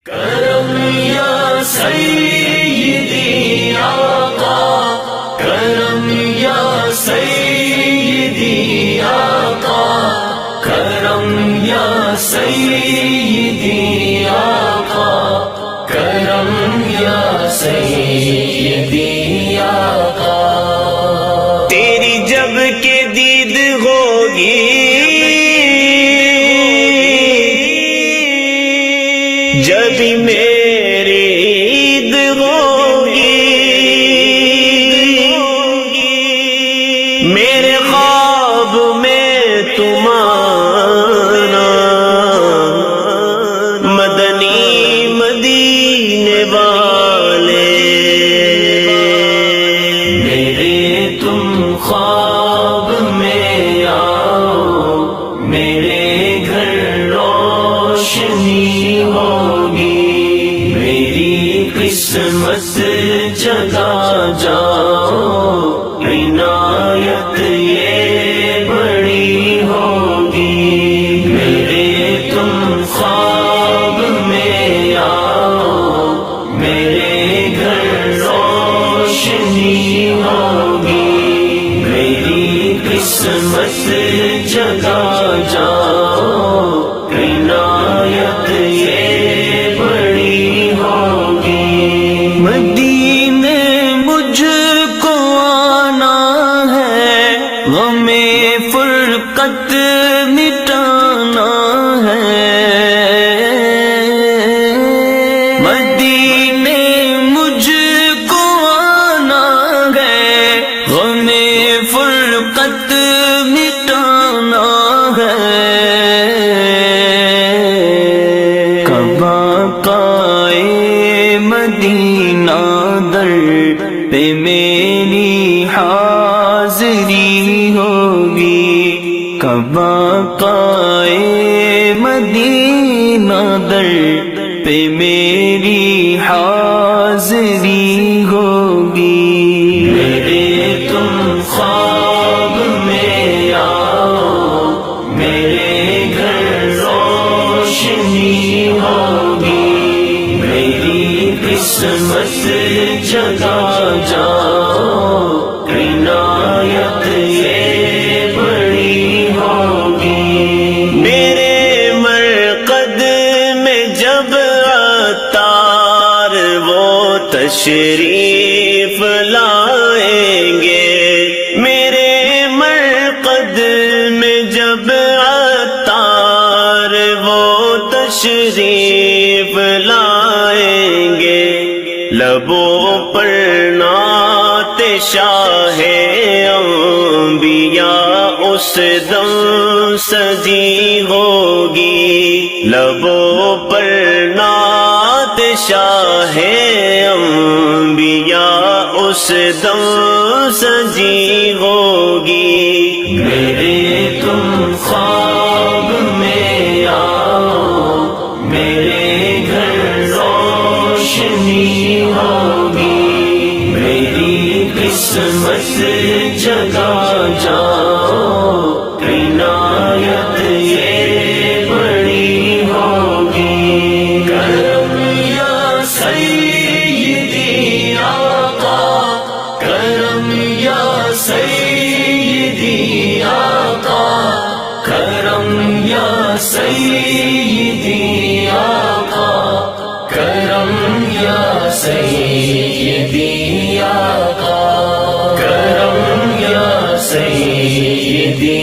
کرم یا سیدی آقا، کرم یا سیدی آقا، کرم یا سیدی آقا، کرم یا سیدی آقا۔ تیری جب کہ دید ہوگی جب میری عید ہوگی، میرے خواب میں تمہارا مدنی مدینے والے، میرے تم خواب میں آؤ، میرے گھر روشنی ہوگی، میری قسمت جگا جاؤ، عنایت یہ بڑی ہوگی، میرے تم خواب میں آؤ، میرے گھر روشنی ہوگی، میری قسمت جگا جاؤ، عنایت یہ بڑی ہوگی۔ مدینے مجھ کو آنا ہے، غم فرقت مٹانا ہے، مدینے مجھ کو آنا ہے، غم فرقت مٹانا ہے، کب آقائے مدینہ در پہ میری حاضری ہوگی، کب آقائے مدینہ در پہ میری حاضری ہوگی، میرے تم خواب میں آؤ، میرے گھر روشنی ہوگی، میری قسمت جگا جاؤ، عنایت یہ بڑی ہوگی، میرے مرقد میں جب عطار وہ تشریف لائیں گے، میرے مرقد میں جب عطار وہ تشریف لائیں گے، لبوں پر نعت شاہ انبیاء اس دم سجی ہوگی، لبوں پر نعت شاہ انبیاء اس دم سجی ہوگی، میرے تم خواب میں آؤ، میرے گھر روشنی ہوگی، میری قسمت جگا جاؤ، عنایت یہ بڑی ہوگی، کرم یا سیدی آقا، کرم یا سیدی آقا، کرم یا سیدی آقا، کرم یا سیدی آقا، کرم یا سیدی